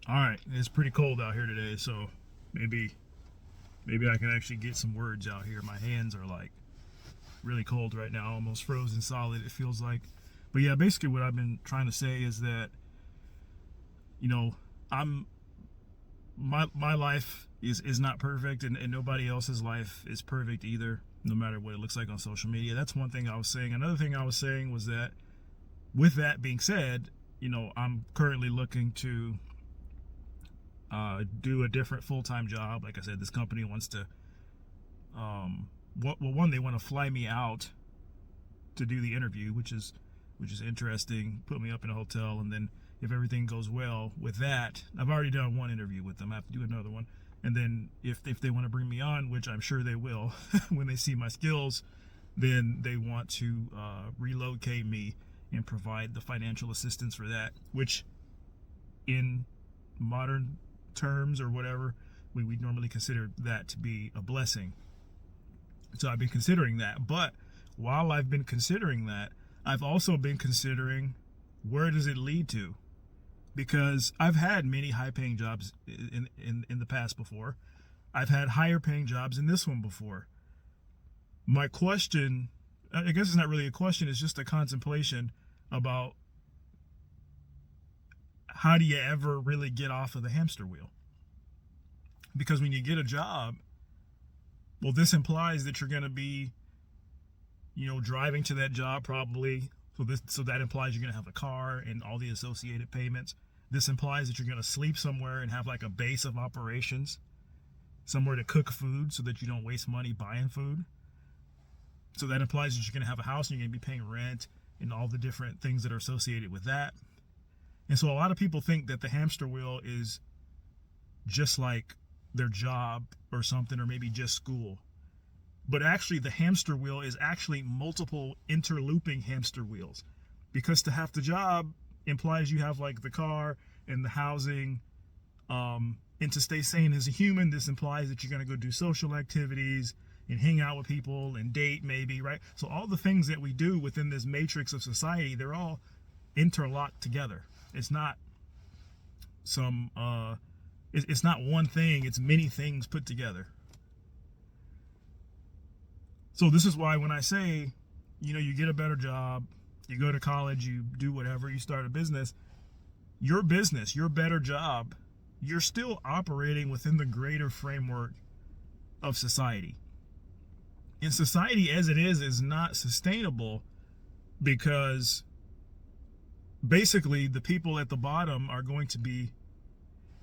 All right, it's pretty cold out here today, so maybe maybe I can actually get some words out here. My hands are like really cold right now, almost frozen solid it feels like. But yeah, basically what I've been trying to say is that you know, I'm my life is not perfect, and nobody else's life is perfect either, no matter what it looks like on social media. That's one thing I was saying. Another thing I was saying was that with that being said, I'm currently looking to do a different full-time job. Like I said, this company wants to well, one, they want to fly me out to do the interview, which is interesting. Put me up in a hotel, and then if everything goes well with that, I've already done one interview with them. I have to do another one, and then if they want to bring me on, which I'm sure they will, when they see my skills, then they want to relocate me and provide the financial assistance for that, which in modern terms or whatever, we normally consider that to be a blessing. So I've been considering that. But while I've been considering that, I've also been considering, where does it lead to? Because I've had many high paying jobs in the past before. I've had higher paying jobs in this one before. My question, I guess it's not really a question, it's just a contemplation about, how do you ever really get off of the hamster wheel? Because when you get a job, well, this implies that you're going to be, driving to that job probably. So that implies you're going to have a car and all the associated payments. This implies that you're going to sleep somewhere and have like a base of operations, somewhere to cook food so that you don't waste money buying food. So that implies that you're going to have a house and you're going to be paying rent and all the different things that are associated with that. And so a lot of people think that the hamster wheel is just like their job or something, or maybe just school. But actually, the hamster wheel is actually multiple interlooping hamster wheels. Because to have the job implies you have like the car and the housing. And to stay sane as a human, this implies that you're going to go do social activities and hang out with people and date maybe, right? So all the things that we do within this matrix of society, they're all interlocked together. It's not it's not one thing, it's many things put together. So this is why when I say, you get a better job, you go to college, you do whatever, you start a business, your better job, you're still operating within the greater framework of society. And society as it is not sustainable, because basically the people at the bottom are going to be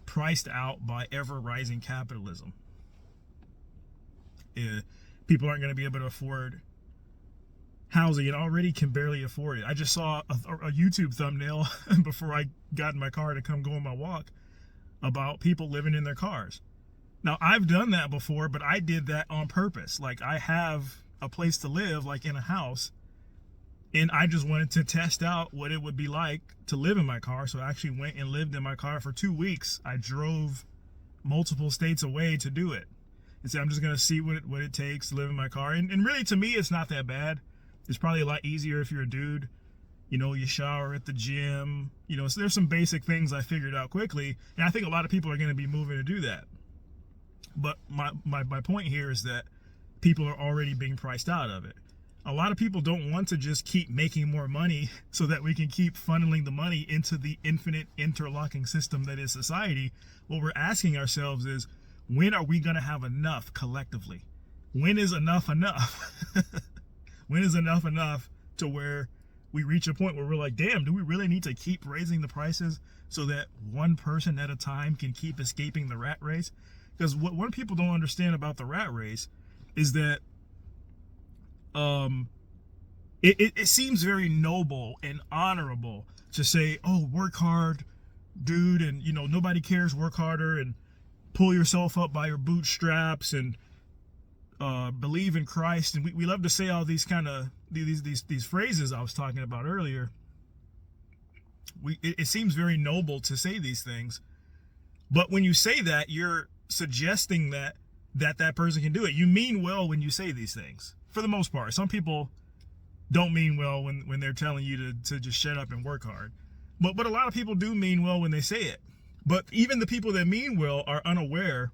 priced out by ever rising capitalism. People aren't going to be able to afford housing and already can barely afford it. I just saw a YouTube thumbnail before I got in my car to come go on my walk about people living in their cars. Now, I've done that before, but I did that on purpose. Like, I have a place to live, like in a house, and I just wanted to test out what it would be like to live in my car. So I actually went and lived in my car for 2 weeks. I drove multiple states away to do it. And said, I'm just going to see what it takes to live in my car. And really, to me, it's not that bad. It's probably a lot easier if you're a dude. You shower at the gym. So there's some basic things I figured out quickly. And I think a lot of people are going to be moving to do that. But my point here is that people are already being priced out of it. A lot of people don't want to just keep making more money so that we can keep funneling the money into the infinite interlocking system that is society. What we're asking ourselves is, when are we going to have enough collectively? When is enough enough? When is enough to where we reach a point where we're like, damn, do we really need to keep raising the prices so that one person at a time can keep escaping the rat race? Because what people don't understand about the rat race is that it seems very noble and honorable to say, oh, work hard, dude, and nobody cares, work harder and pull yourself up by your bootstraps and believe in Christ. And we love to say all these kind of these phrases I was talking about earlier. It seems very noble to say these things, but when you say that, you're suggesting that person can do it. You mean well when you say these things, for the most part. Some people don't mean well when they're telling you to just shut up and work hard, but a lot of people do mean well when they say it. But even the people that mean well are unaware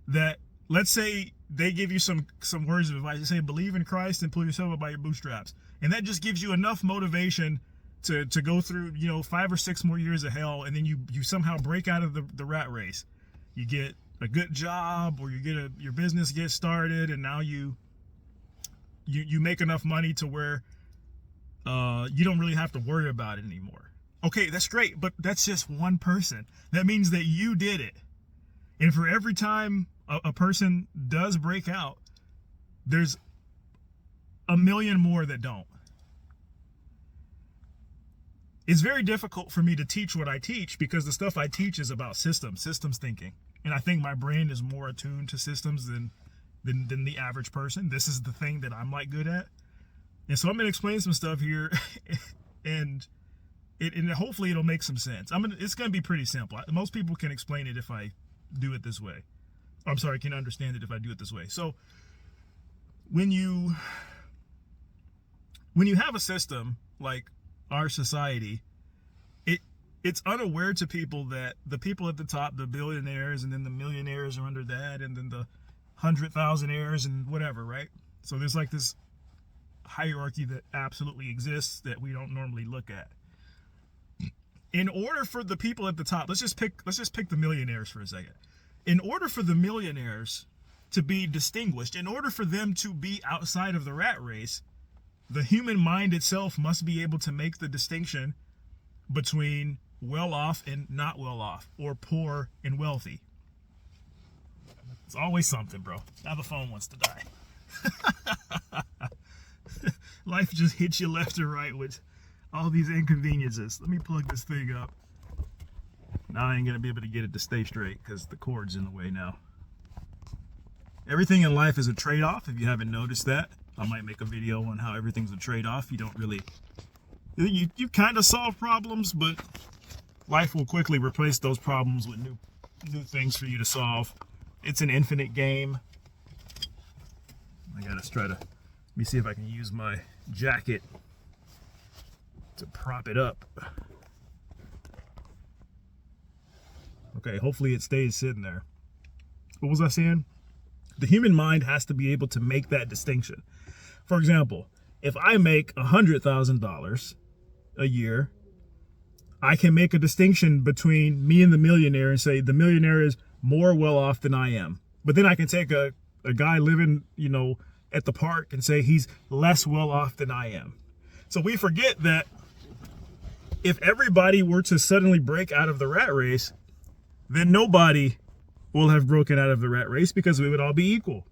that, let's say they give you some words of advice. They say, believe in Christ and pull yourself up by your bootstraps. And that just gives you enough motivation to go through, 5 or 6 more years of hell. And then you somehow break out of the rat race. You get a good job, or your business gets started, and now you make enough money to where you don't really have to worry about it anymore. Okay, that's great, but that's just one person. That means that you did it. And for every time a person does break out, there's a million more that don't. It's very difficult for me to teach what I teach because the stuff I teach is about systems thinking. And I think my brain is more attuned to systems than the average person. This is the thing that I'm like good at. And so I'm going to explain some stuff here and hopefully it'll make some sense. It's going to be pretty simple. Most people can explain it if I do it this way. I'm sorry, can understand it if I do it this way. So when you have a system like our society, it's unaware to people that the people at the top, the billionaires, and then the millionaires are under that, and then the 100,000-aires and whatever, right? So there's like this hierarchy that absolutely exists that we don't normally look at. In order for the people at the top, let's just pick the millionaires for a second. In order for the millionaires to be distinguished, in order for them to be outside of the rat race, the human mind itself must be able to make the distinction between well-off and not well-off, or poor and wealthy. It's always something, bro. Now the phone wants to die. Life just hits you left and right with all these inconveniences. Let me plug this thing up. Now I ain't gonna be able to get it to stay straight because the cord's in the way now. Everything in life is a trade-off, if you haven't noticed that. I might make a video on how everything's a trade-off. You don't really, you kind of solve problems, but life will quickly replace those problems with new things for you to solve. It's an infinite game. I gotta try to, let me see if I can use my jacket to prop it up. Okay, hopefully it stays sitting there. What was I saying? The human mind has to be able to make that distinction. For example, if I make $100,000 a year, I can make a distinction between me and the millionaire and say the millionaire is more well off than I am. But then I can take a guy living, at the park and say he's less well off than I am. So we forget that if everybody were to suddenly break out of the rat race, then nobody will have broken out of the rat race because we would all be equal.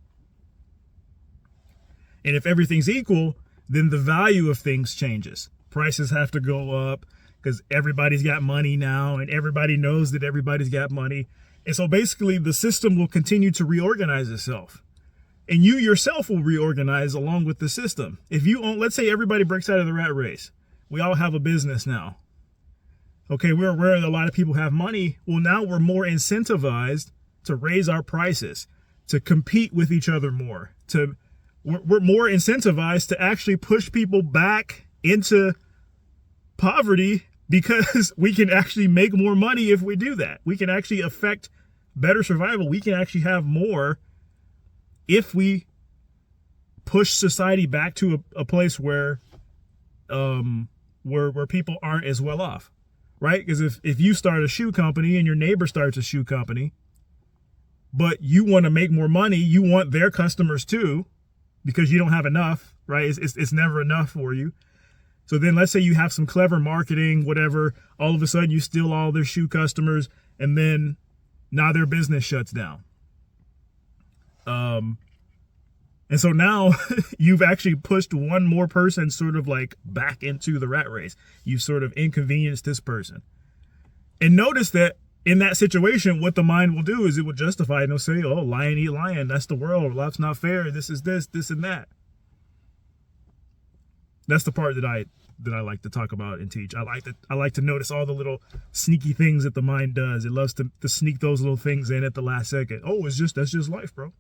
And if everything's equal, then the value of things changes. Prices have to go up because everybody's got money now and everybody knows that everybody's got money. And so basically the system will continue to reorganize itself. And you yourself will reorganize along with the system. If you own, let's say everybody breaks out of the rat race. We all have a business now. Okay, we're aware that a lot of people have money. Well, now we're more incentivized to raise our prices, to compete with each other more. We're more incentivized to actually push people back into poverty because we can actually make more money if we do that. We can actually affect better survival. We can actually have more if we push society back to a place where people aren't as well off, right? Because if you start a shoe company and your neighbor starts a shoe company, but you want to make more money, you want their customers too, because you don't have enough, right? It's never enough for you. So then let's say you have some clever marketing, whatever, all of a sudden you steal all their shoe customers, and then now their business shuts down. And so now you've actually pushed one more person sort of like back into the rat race. You've sort of inconvenienced this person. And notice that in that situation, what the mind will do is it will justify it and it'll say, oh, lion eat lion. That's the world. Life's not fair. This is this and that. That's the part that I like to talk about and teach. I like to notice all the little sneaky things that the mind does. It loves to sneak those little things in at the last second. Oh, that's just life, bro.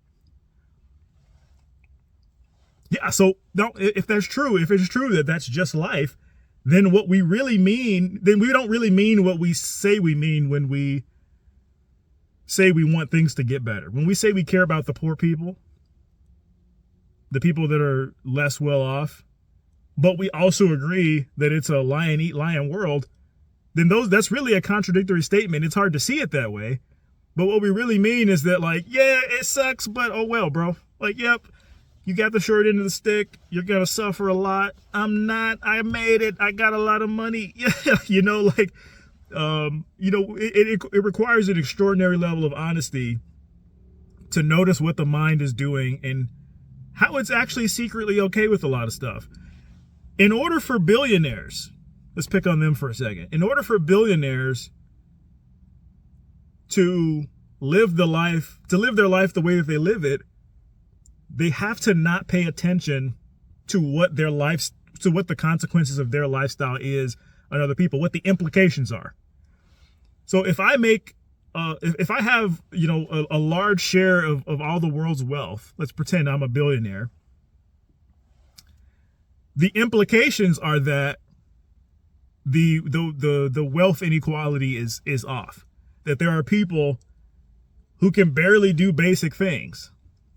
Yeah, so no, if it's true that that's just life, then what we really mean, then we don't really mean what we say we mean when we say we want things to get better. When we say we care about the poor people, the people that are less well off, but we also agree that it's a lion eat lion world, then that's really a contradictory statement. It's hard to see it that way. But what we really mean is that, like, yeah, it sucks, but oh well, bro. Like, yep, you got the short end of the stick. You're going to suffer a lot. I'm not. I made it. I got a lot of money. Yeah, you know, like, it requires an extraordinary level of honesty to notice what the mind is doing and how it's actually secretly okay with a lot of stuff. In order for billionaires, let's pick on them for a second. In order for billionaires to live their life the way that they live it, they have to not pay attention to what the consequences of their lifestyle is on other people, what the implications are. So if I have, a large share of all the world's wealth, let's pretend I'm a billionaire. The implications are that the wealth inequality is off. That there are people who can barely do basic things,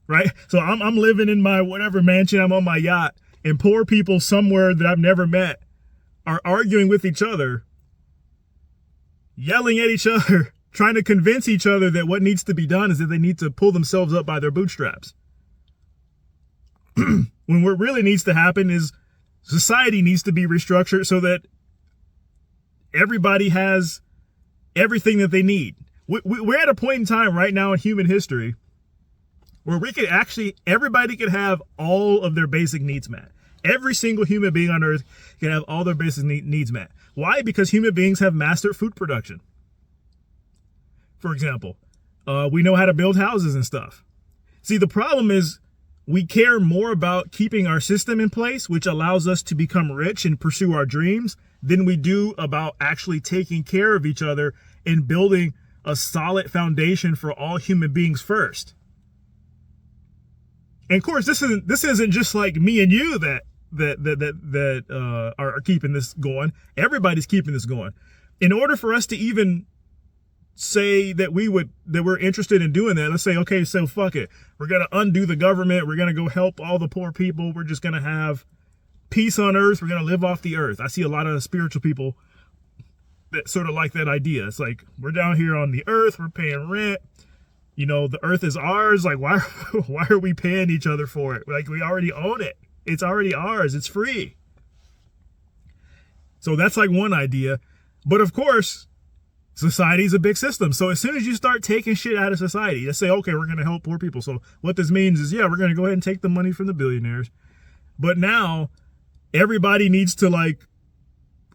right? So I'm living in my whatever mansion, I'm on my yacht, and poor people somewhere that I've never met are arguing with each other, yelling at each other, trying to convince each other that what needs to be done is that they need to pull themselves up by their bootstraps. When what really needs to happen is society needs to be restructured so that everybody has everything that they need. We're at a point in time right now in human history where everybody could have all of their basic needs met. Every single human being on earth can have all their basic needs met. Why? Because human beings have mastered food production. For example, we know how to build houses and stuff. See, the problem is we care more about keeping our system in place, which allows us to become rich and pursue our dreams, than we do about actually taking care of each other and building a solid foundation for all human beings first. And of course, this isn't just like me and you that are keeping this going. Everybody's keeping this going. In order for us to even say that we're interested in doing that, let's say, okay, so fuck it. We're going to undo the government. We're going to go help all the poor people. We're just going to have peace on earth. We're going to live off the earth. I see a lot of spiritual people that sort of like that idea. It's like, we're down here on the earth. We're paying rent. The earth is ours. Like, why are we paying each other for it? Like, we already own it. It's already ours. It's free. So that's like one idea. But of course, society is a big system. So as soon as you start taking shit out of society, let's say, okay, we're going to help poor people. So what this means is, we're going to go ahead and take the money from the billionaires. But now everybody needs to like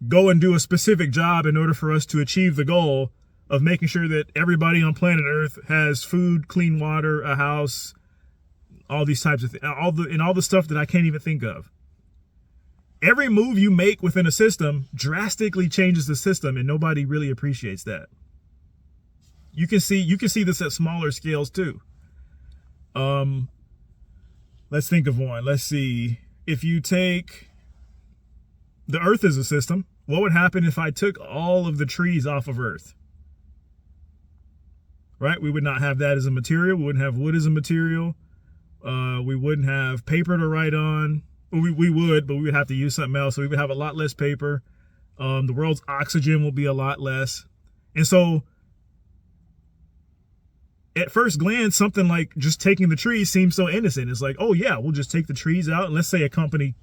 go and do a specific job in order for us to achieve the goal of making sure that everybody on planet Earth has food, clean water, a house, all these types of things, all the stuff that I can't even think of. Every move you make within a system drastically changes the system, and nobody really appreciates that. You can see this at smaller scales too. Let's think of one. Let's see. If you take the Earth as a system, what would happen if I took all of the trees off of Earth? Right? We would not have that as a material. We wouldn't have wood as a material. We wouldn't have paper to write on. We would, but we would have to use something else. So we would have a lot less paper. The world's oxygen will be a lot less. And so at first glance, something like just taking the trees seems so innocent. It's like, oh yeah, we'll just take the trees out. And let's say a giant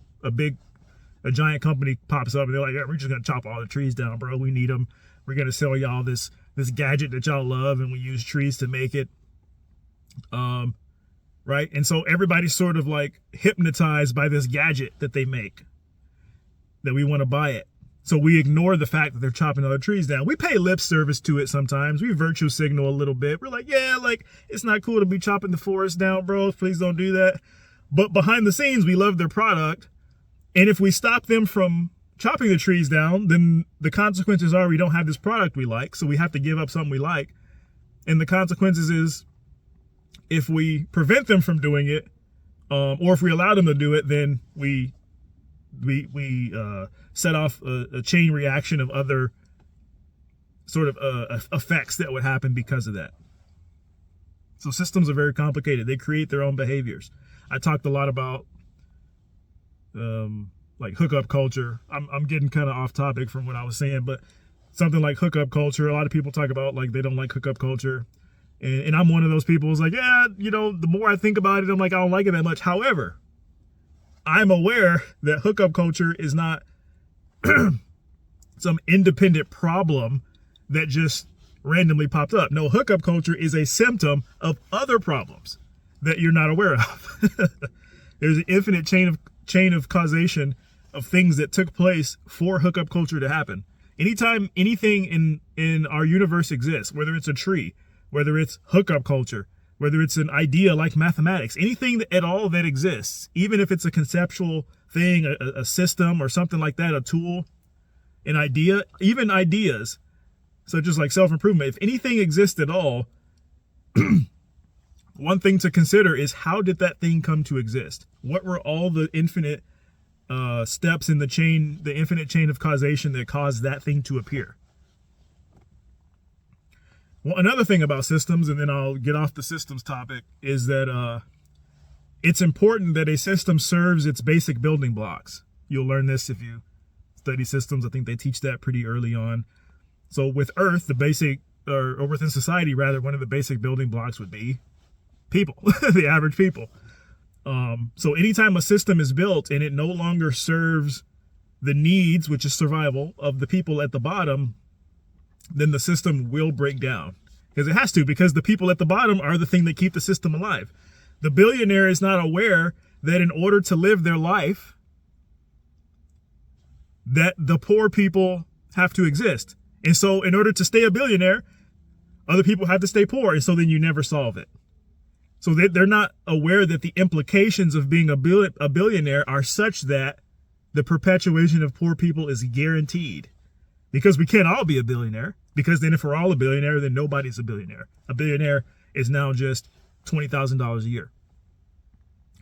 company pops up and they're like, yeah, we're just going to chop all the trees down, bro. We need them. We're going to sell y'all this gadget that y'all love, and we use trees to make it. Right? And so everybody's sort of like hypnotized by this gadget that they make, that we want to buy it. So we ignore the fact that they're chopping other trees down. We pay lip service to it sometimes. We virtue signal a little bit. We're like, yeah, like, it's not cool to be chopping the forest down, bro. Please don't do that. But behind the scenes, we love their product. And if we stop them from chopping the trees down, then the consequences are we don't have this product we like. So we have to give up something we like. And the consequences is, if we prevent them from doing it, or if we allow them to do it, then we we set off a chain reaction of other sort of effects that would happen because of that. So systems are very complicated. They create their own behaviors. I talked a lot about like hookup culture. I'm getting kind of off topic from what I was saying, but something like hookup culture, a lot of people talk about like they don't like hookup culture. And I'm one of those people who's like, yeah, you know, the more I think about it, I'm like, I don't like it that much. However, I'm aware that hookup culture is not some independent problem that just randomly popped up. No, hookup culture is a symptom of other problems that you're not aware of. There's an infinite chain of causation of things that took place for hookup culture to happen. Anytime anything in our universe exists, whether it's a tree, whether it's hookup culture, whether it's an idea like mathematics, anything at all that exists, even if it's a conceptual thing, a system or something like that, a tool, an idea, even ideas, such as like self-improvement, if anything exists at all, one thing to consider is how did that thing come to exist? What were all the infinite steps in the chain, the infinite chain of causation that caused that thing to appear? Well, another thing about systems, and then I'll get off the systems topic, is that it's important that a system serves its basic building blocks. You'll learn this if you study systems. I think they teach that pretty early on. So with Earth, the basic, or within society rather, one of the basic building blocks would be people, the average people. So anytime a system is built and it no longer serves the needs, which is survival, of the people at the bottom, then the system will break down. Because it has to, because the people at the bottom are the thing that keep the system alive. The billionaire is not aware that in order to live their life, that the poor people have to exist. And so in order to stay a billionaire, other people have to stay poor. And so then you never solve it. So they're not aware that the implications of being a billionaire are such that the perpetuation of poor people is guaranteed. Because we can't all be a billionaire. Because then if we're all a billionaire, then nobody's a billionaire. A billionaire is now just $20,000 a year.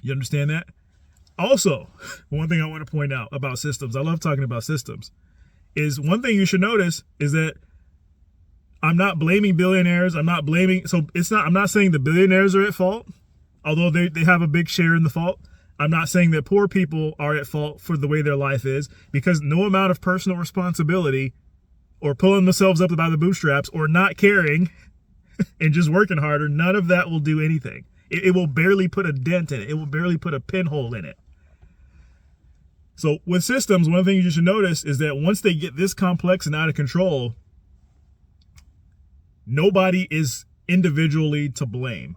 You understand that? Also, one thing I want to point out about systems, I love talking about systems, is one thing you should notice is that I'm not blaming billionaires. I'm not saying the billionaires are at fault, although they have a big share in the fault. I'm not saying that poor people are at fault for the way their life is, because no amount of personal responsibility or pulling themselves up by the bootstraps or not caring and just working harder, none of that will do anything. It will barely put a dent in it. It will barely put a pinhole in it. So with systems, one thing you should notice is that once they get this complex and out of control, nobody is individually to blame,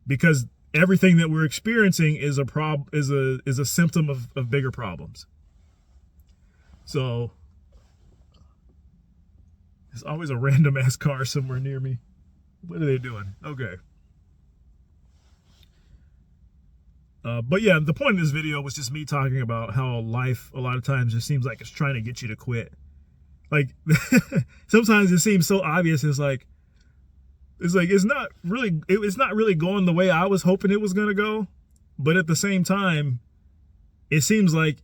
because everything that we're experiencing is a symptom of bigger problems. So there's always a random ass car somewhere near me. What are they doing? Okay. But yeah, the point of this video was just me talking about how life a lot of times just seems like it's trying to get you to quit. Like sometimes it seems so obvious. It's not really going the way I was hoping it was gonna go. But at the same time, it seems like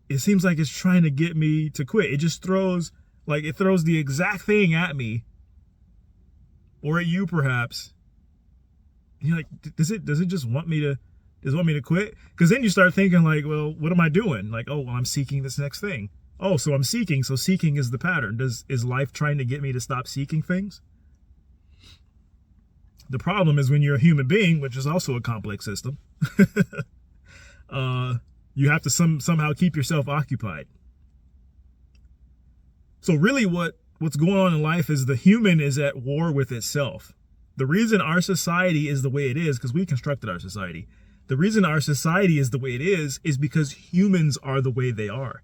it's trying to get me to quit. It just throws the exact thing at me, or at you perhaps. And you're like, does it just want me to quit? Because then you start thinking like, well, what am I doing? Like, oh, well, I'm seeking this next thing. Oh, so I'm seeking. So seeking is the pattern. Is life trying to get me to stop seeking things? The problem is when you're a human being, which is also a complex system, you have to somehow keep yourself occupied. So really what's going on in life is the human is at war with itself. The reason our society is the way it is, because we constructed our society. The reason our society is the way it is because humans are the way they are.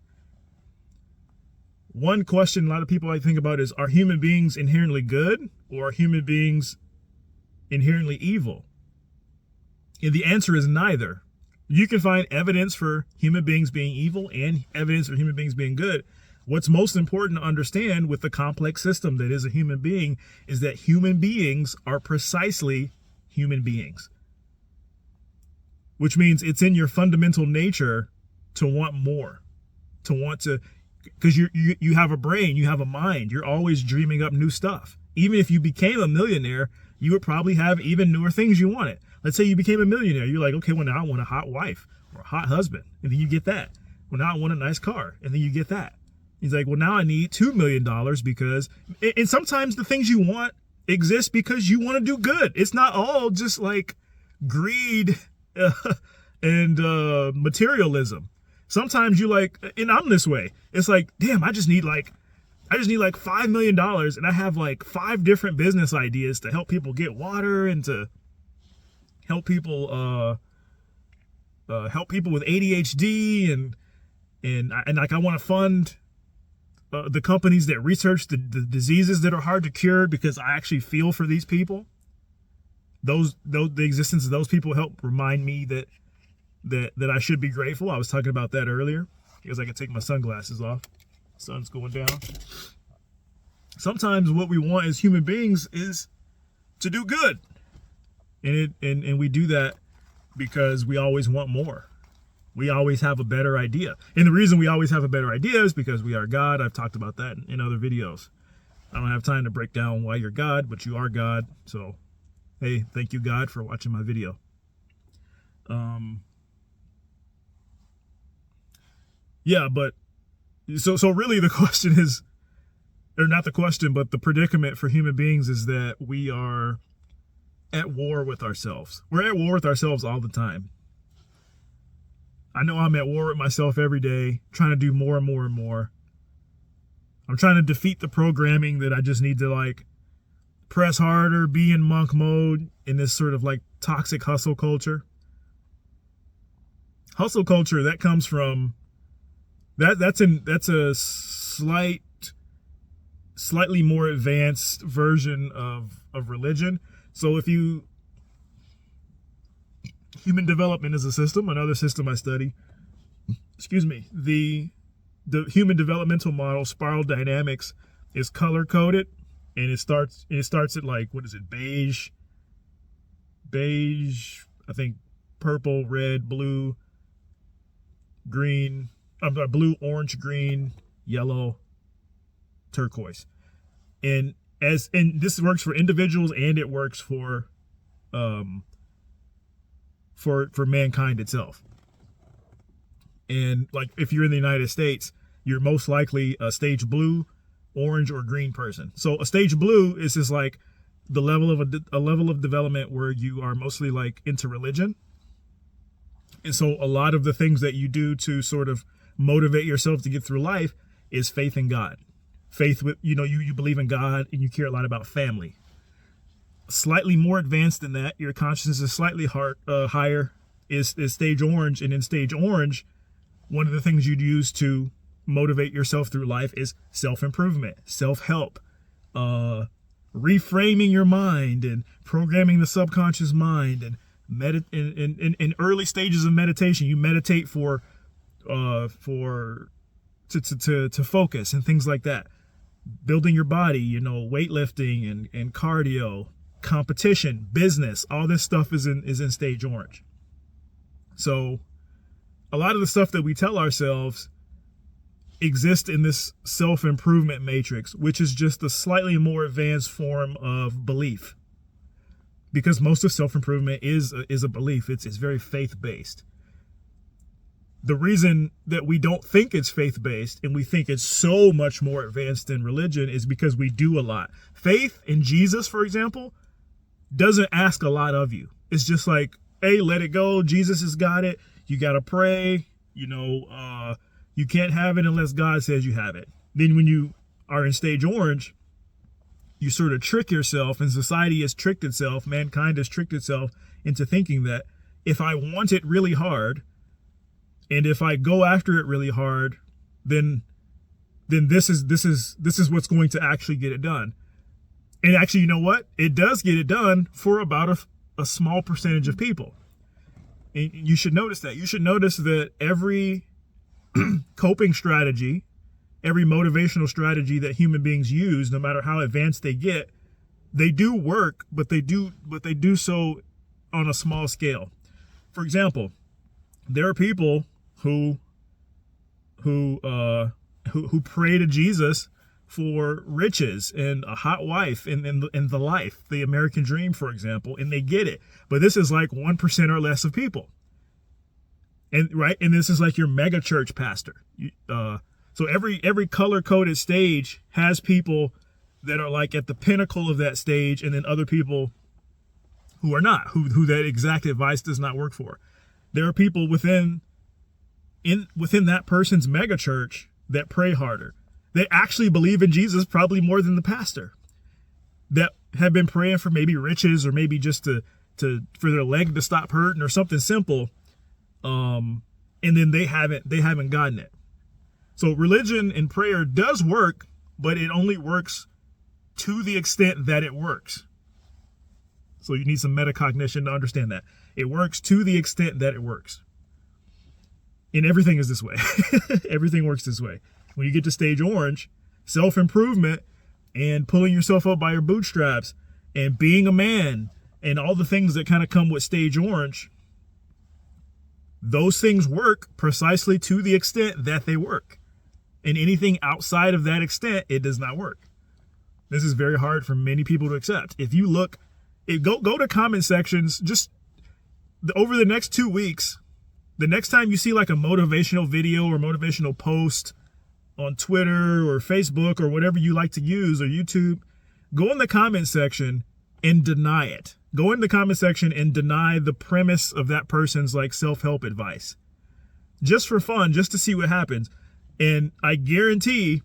One question a lot of people like to think about is, are human beings inherently good, or are human beings inherently evil? And the answer is neither. You can find evidence for human beings being evil and evidence for human beings being good. What's most important to understand with the complex system that is a human being is that human beings are precisely human beings. Which means it's in your fundamental nature to want more, to want to, because you have a brain, you have a mind, you're always dreaming up new stuff. Even if you became a millionaire, you would probably have even newer things you wanted. Let's say you became a millionaire. You're like, okay, well, now I want a hot wife or a hot husband. And then you get that. Well, now I want a nice car. And then you get that. He's like, well, now I need $2 million because, and sometimes the things you want exist because you want to do good. It's not all just like greed and materialism. Sometimes you like, and I'm this way. It's like, damn, I just need like $5 million, and I have like 5 different business ideas to help people get water and to help people with ADHD and like I want to fund the companies that research the diseases that are hard to cure because I actually feel for these people. The existence of those people help remind me that I should be grateful. I was talking about that earlier because I can take my sunglasses off. Sun's going down. Sometimes what we want as human beings is to do good. And we do that because we always want more. We always have a better idea. And the reason we always have a better idea is because we are God. I've talked about that in other videos. I don't have time to break down why you're God, but you are God. So, hey, thank you, God, for watching my video. Yeah, but so really the question is, or not the question, but the predicament for human beings is that we are at war with ourselves. We're at war with ourselves all the time. I know I'm at war with myself every day, trying to do more and more and more. I'm trying to defeat the programming that I just need to like press harder, be in monk mode in this sort of like toxic hustle culture. Hustle culture, that comes from that's a slightly more advanced version of religion. So if you, human development is a system, another system I study, the human developmental model, spiral dynamics, is color coded, and it starts at like, what is it, beige, I think purple, red, blue, green, blue, orange, green, yellow, turquoise. And this works for individuals and it works for mankind itself. And like if you're in the United States, you're most likely a stage blue, orange, or green person. So a stage blue is just like the level of a level of development where you are mostly like into religion. And so a lot of the things that you do to sort of motivate yourself to get through life is faith in God. Faith with, you believe in God and you care a lot about family. Slightly more advanced than that, your consciousness is slightly higher, is stage orange. And in stage orange, one of the things you'd use to motivate yourself through life is self-improvement, self-help, reframing your mind and programming the subconscious mind. And in early stages of meditation, you meditate to focus and things like that. Building your body, weightlifting and cardio, competition, business, all this stuff is in stage orange. So a lot of the stuff that we tell ourselves exists in this self-improvement matrix, which is just a slightly more advanced form of belief. Because most of self-improvement is a belief. It's very faith-based. The reason that we don't think it's faith-based and we think it's so much more advanced than religion is because we do a lot. Faith in Jesus, for example, doesn't ask a lot of you. It's just like, hey, let it go. Jesus has got it. You got to pray. You can't have it unless God says you have it. Then when you are in stage orange, you sort of trick yourself, and society has tricked itself, mankind has tricked itself into thinking that if I want it really hard, and if I go after it really hard, then this is what's going to actually get it done. And actually, you know what? It does get it done for about a small percentage of people. And you should notice that. You should notice that every coping strategy, every motivational strategy that human beings use, no matter how advanced they get, they do work, but they do so on a small scale. For example, there are people who who pray to Jesus for riches and a hot wife and the life, the American dream, for example, and they get it. But this is like 1% or less of people. And this is like your mega church pastor. So every color-coded stage has people that are like at the pinnacle of that stage, and then other people who are not, who that exact advice does not work for. There are people within that person's mega church that pray harder. They actually believe in Jesus probably more than the pastor, that have been praying for maybe riches or maybe just to for their leg to stop hurting or something simple. And then they haven't gotten it. So religion and prayer does work, but it only works to the extent that it works. So you need some metacognition to understand that. It works to the extent that it works. And everything is this way. Everything works this way. When you get to stage orange, self-improvement and pulling yourself up by your bootstraps and being a man and all the things that kind of come with stage orange, those things work precisely to the extent that they work. And anything outside of that extent, it does not work. This is very hard for many people to accept. If you look, go to comment sections, just over the next 2 weeks, the next time you see like a motivational video or motivational post on Twitter or Facebook or whatever you like to use, or YouTube, go in the comment section and deny it. Go in the comment section and deny the premise of that person's like self-help advice. Just for fun, just to see what happens. And I guarantee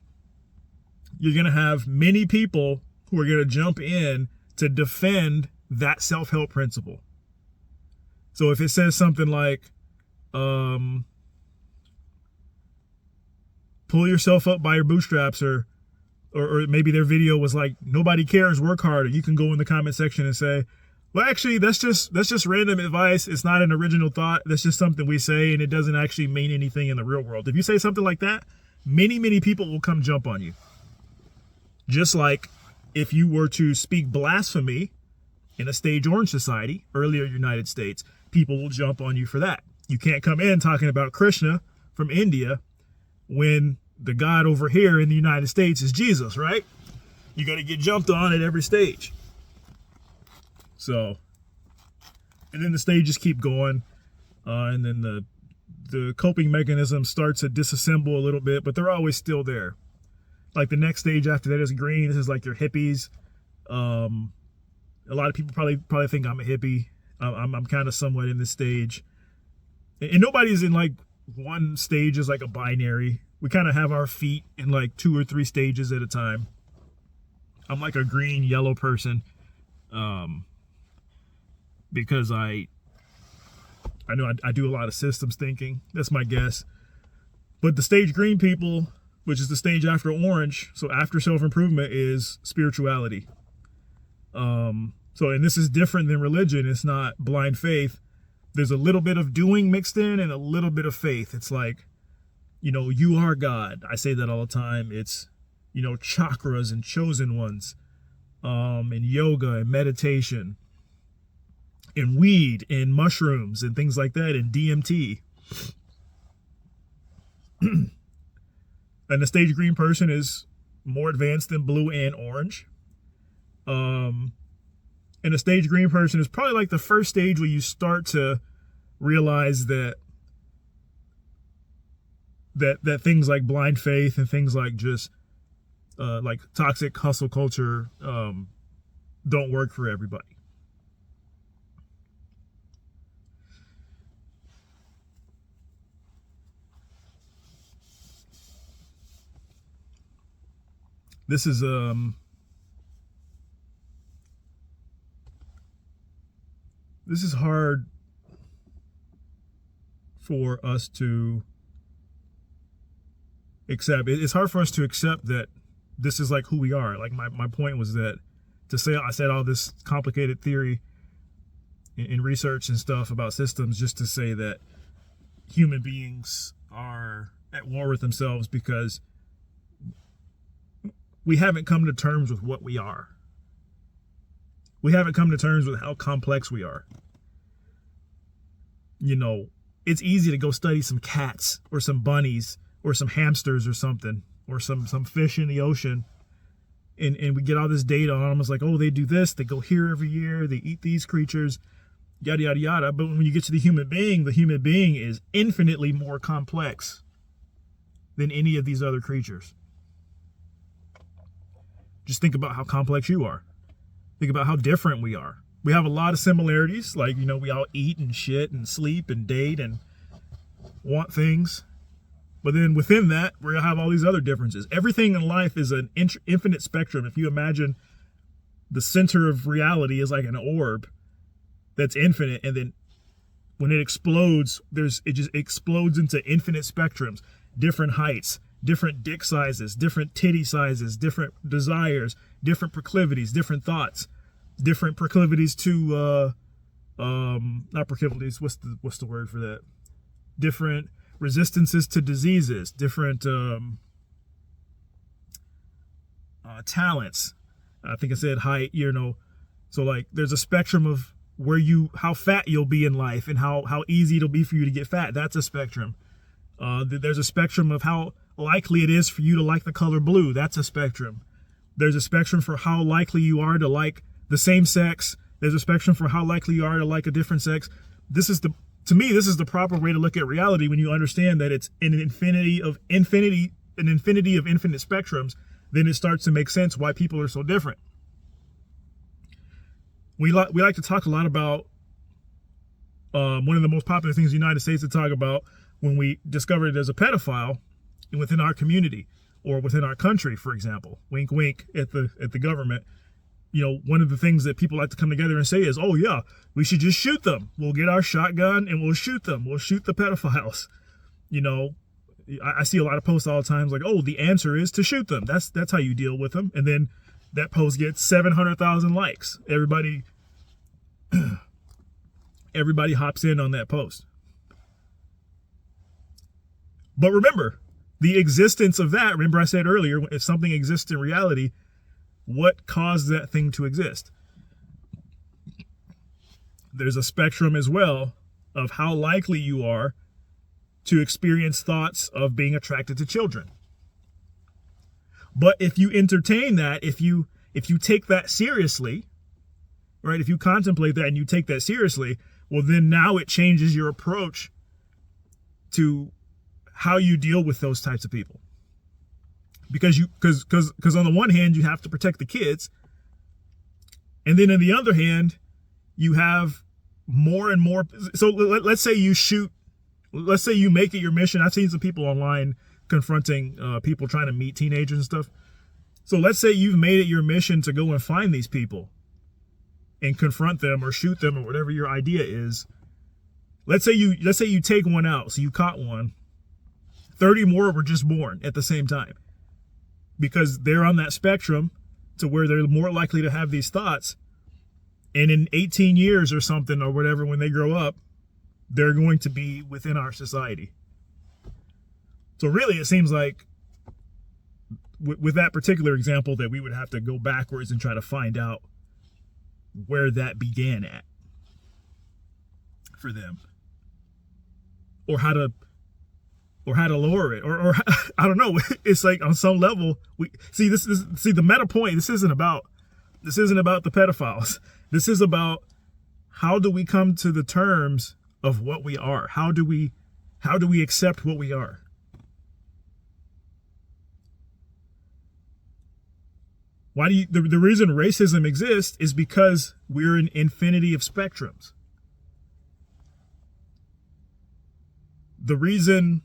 you're going to have many people who are going to jump in to defend that self-help principle. So if it says something like, pull yourself up by your bootstraps, or maybe their video was like, nobody cares, work harder, you can go in the comment section and say, well, actually, that's just random advice. It's not an original thought. That's just something we say, and it doesn't actually mean anything in the real world. If you say something like that, many people will come jump on you. Just like if you were to speak blasphemy in a stage orange society, earlier United States, people will jump on you for that. You can't come in talking about Krishna from India when the God over here in the United States is Jesus, right? You got to get jumped on at every stage. So, and then the stages keep going, and then the coping mechanism starts to disassemble a little bit, but they're always still there. Like the next stage after that is green. This is like your hippies. A lot of people probably think I'm a hippie. I'm kind of somewhat in this stage, and nobody's in like one stage is like a binary. We kind of have our feet in like 2 or 3 stages at a time. I'm like a green yellow person. Because I know I do a lot of systems thinking. That's my guess. But the stage green people, which is the stage after orange, so after self-improvement, is spirituality. And this is different than religion. It's not blind faith. There's a little bit of doing mixed in and a little bit of faith. It's like, you are God. I say that all the time. It's, chakras and chosen ones, and yoga and meditation, and weed and mushrooms and things like that, and DMT. And the stage green person is more advanced than blue and orange. And a stage green person is probably like the first stage where you start to realize that things like blind faith and things like just like toxic hustle culture don't work for everybody. This is hard for us to accept. It's hard for us to accept that this is like who we are. Like my point was that I said all this complicated theory in research and stuff about systems just to say that human beings are at war with themselves because we haven't come to terms with what we are. We haven't come to terms with how complex we are. It's easy to go study some cats or some bunnies or some hamsters or something, or some fish in the ocean. And we get all this data on them. It's like, oh, they do this, they go here every year, they eat these creatures, yada, yada, yada. But when you get to the human being is infinitely more complex than any of these other creatures. Just think about how complex you are. Think about how different we are. We have a lot of similarities, like, you know, we all eat and shit and sleep and date and want things. But then within that, we're going to have all these other differences. Everything in life is an infinite spectrum. If you imagine the center of reality is like an orb that's infinite, and then when it explodes, it just explodes into infinite spectrums, different heights, different dick sizes, different titty sizes, different desires, different proclivities, different thoughts, different proclivities to not proclivities, what's the word for that? Different resistances to diseases, different talents. I think I said height, you know. So like there's a spectrum of how fat you'll be in life and how easy it'll be for you to get fat. That's a spectrum. There's a spectrum of how likely it is for you to like the color blue. That's a spectrum. There's a spectrum for how likely you are to like the same sex. There's a spectrum for how likely you are to like a different sex. To me, this is the proper way to look at reality when you understand that it's an infinity of infinite spectrums. Then it starts to make sense why people are so different. We like to talk a lot about one of the most popular things in the United States to talk about when we discovered there's a pedophile within our community or within our country, for example. Wink, wink at the government. You know, one of the things that people like to come together and say is, oh yeah, we should just shoot them. We'll get our shotgun and we'll shoot them. We'll shoot the pedophiles. You know, I see a lot of posts all the time like, oh, the answer is to shoot them. That's how you deal with them. And then that post gets 700,000 likes. Everybody hops in on that post. But remember, the existence of that, remember I said earlier, if something exists in reality, what caused that thing to exist? There's a spectrum as well of how likely you are to experience thoughts of being attracted to children. But if you entertain that, if you take that seriously, right? If you contemplate that and you take that seriously, well, then now it changes your approach to how you deal with those types of people. Because on the one hand, you have to protect the kids. And then on the other hand, you have more and more. So let's say you make it your mission. I've seen some people online confronting people trying to meet teenagers and stuff. So let's say you've made it your mission to go and find these people and confront them or shoot them or whatever your idea is. Let's say you take one out. So you caught one. 30 more were just born at the same time. Because they're on that spectrum to where they're more likely to have these thoughts. And in 18 years or something or whatever, when they grow up, they're going to be within our society. So really, it seems like with that particular example that we would have to go backwards and try to find out where that began at for them. Or how to lower it, or I don't know. It's like on some level we see the meta point. This isn't about the pedophiles. This is about how do we come to the terms of what we are? How do we accept what we are? The reason racism exists is because we're an infinity of spectrums. The reason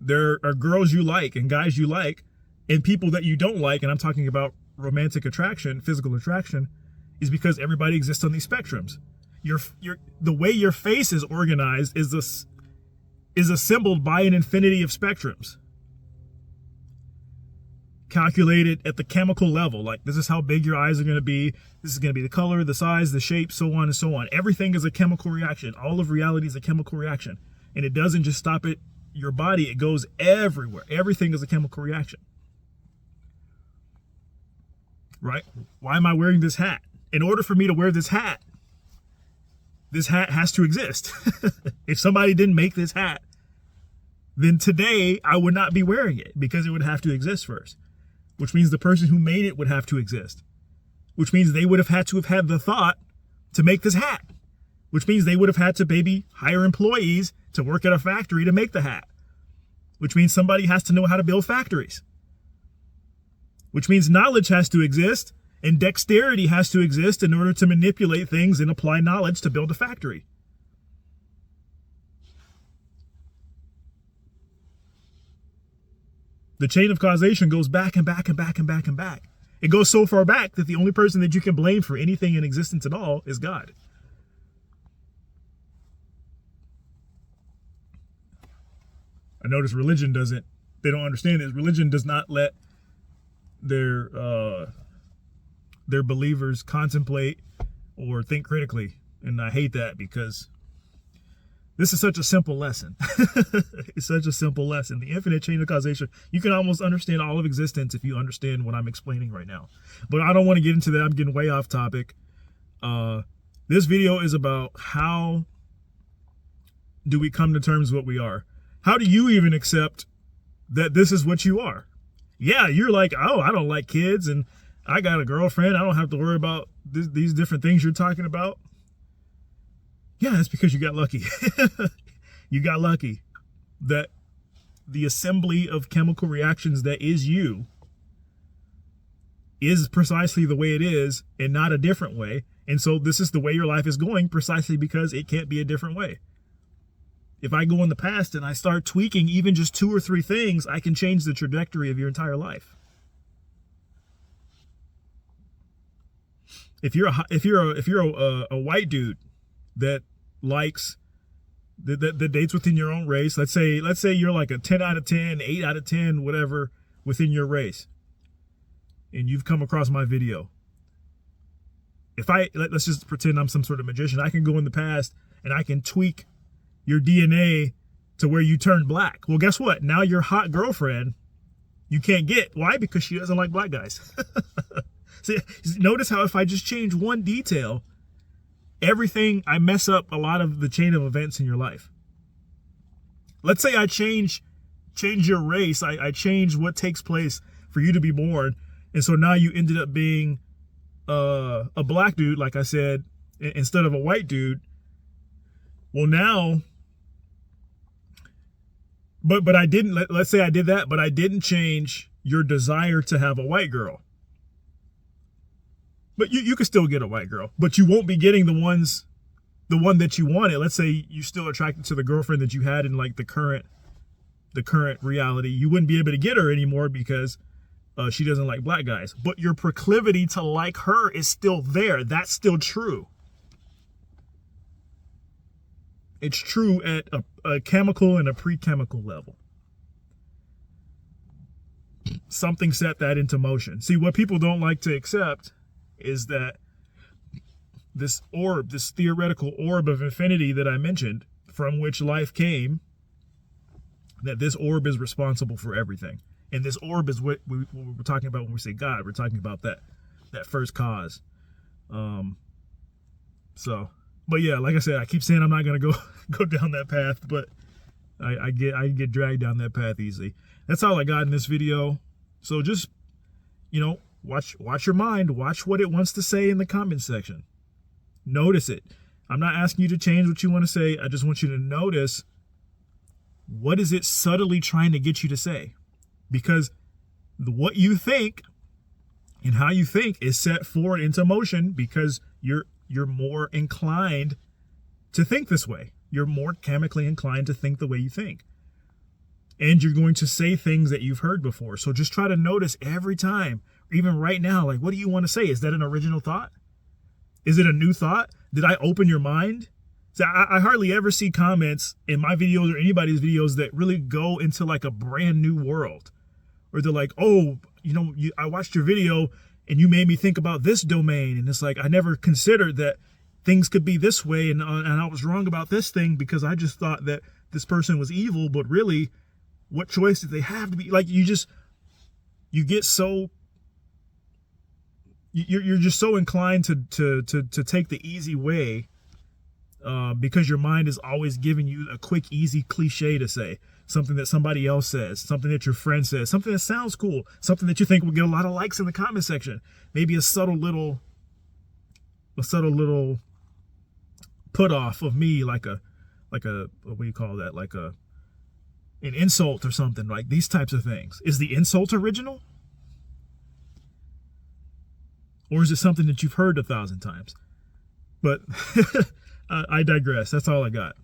there are girls you like and guys you like and people that you don't like, and I'm talking about romantic attraction, physical attraction, is because everybody exists on these spectrums. The way your face is organized is assembled by an infinity of spectrums. Calculated at the chemical level. Like, this is how big your eyes are going to be. This is going to be the color, the size, the shape, so on and so on. Everything is a chemical reaction. All of reality is a chemical reaction. And it doesn't just stop at your body, it goes everywhere. Everything is a chemical reaction. Right? Why am I wearing this hat? In order for me to wear this hat has to exist. If somebody didn't make this hat, then today I would not be wearing it because it would have to exist first, which means the person who made it would have to exist, which means they would have had to have had the thought to make this hat, which means they would have had to maybe hire employees to work at a factory to make the hat, which means somebody has to know how to build factories, which means knowledge has to exist and dexterity has to exist in order to manipulate things and apply knowledge to build a factory. The chain of causation goes back and back and back and back and back. It goes so far back that the only person that you can blame for anything in existence at all is God. I notice religion doesn't, they don't understand this. Religion does not let their believers contemplate or think critically. And I hate that because this is such a simple lesson. It's such a simple lesson. The infinite chain of causation. You can almost understand all of existence if you understand what I'm explaining right now. But I don't want to get into that. I'm getting way off topic. This video is about how do we come to terms with what we are? How do you even accept that this is what you are? Yeah, you're like, oh, I don't like kids and I got a girlfriend. I don't have to worry about these different things you're talking about. Yeah, that's because you got lucky. You got lucky that the assembly of chemical reactions that is you is precisely the way it is and not a different way. And so this is the way your life is going precisely because it can't be a different way. If I go in the past and I start tweaking even just 2 or 3 things, I can change the trajectory of your entire life. If you're a white dude that likes that dates within your own race, let's say you're like a 10 out of 10, 8 out of 10, whatever within your race, and you've come across my video. Let's just pretend I'm some sort of magician. I can go in the past and I can tweak your DNA to where you turn black. Well, guess what? Now your hot girlfriend you can't get. Why? Because she doesn't like black guys. See, notice how if I just change one detail, I mess up a lot of the chain of events in your life. Let's say I change your race. I change what takes place for you to be born. And so now you ended up being a black dude, like I said, instead of a white dude. Well, now, but I didn't, let's say I did that, but I didn't change your desire to have a white girl. But you could still get a white girl, but you won't be getting the one that you wanted. Let's say you're still attracted to the girlfriend that you had in like the current reality. You wouldn't be able to get her anymore because she doesn't like black guys. But your proclivity to like her is still there. That's still true. It's true at a chemical and a pre-chemical level. Something set that into motion. See, what people don't like to accept is that this theoretical orb of infinity that I mentioned, from which life came, that this orb is responsible for everything. And this orb is what we're talking about when we say God. We're talking about that first cause. But yeah, like I said, I keep saying I'm not going to go down that path, but I get dragged down that path easily. That's all I got in this video. So just, watch your mind. Watch what it wants to say in the comment section. Notice it. I'm not asking you to change what you want to say. I just want you to notice what is it subtly trying to get you to say. Because what you think and how you think is set forward into motion because you're more inclined to think this way. You're more chemically inclined to think the way you think. And you're going to say things that you've heard before. So just try to notice every time, even right now, like, what do you want to say? Is that an original thought? Is it a new thought? Did I open your mind? So I hardly ever see comments in my videos or anybody's videos that really go into like a brand new world. Or they're like, oh, I watched your video and you made me think about this domain. And it's like, I never considered that things could be this way. And I was wrong about this thing because I just thought that this person was evil. But really, what choice did they have to be? Like, you're just so inclined to take the easy way because your mind is always giving you a quick, easy cliche to say, something that somebody else says, something that your friend says, something that sounds cool, something that you think will get a lot of likes in the comment section. Maybe a subtle little put off of me, like a what do you call that? Like an insult or something, like these types of things. Is the insult original? Or is it something that you've heard 1,000 times? But I digress. That's all I got.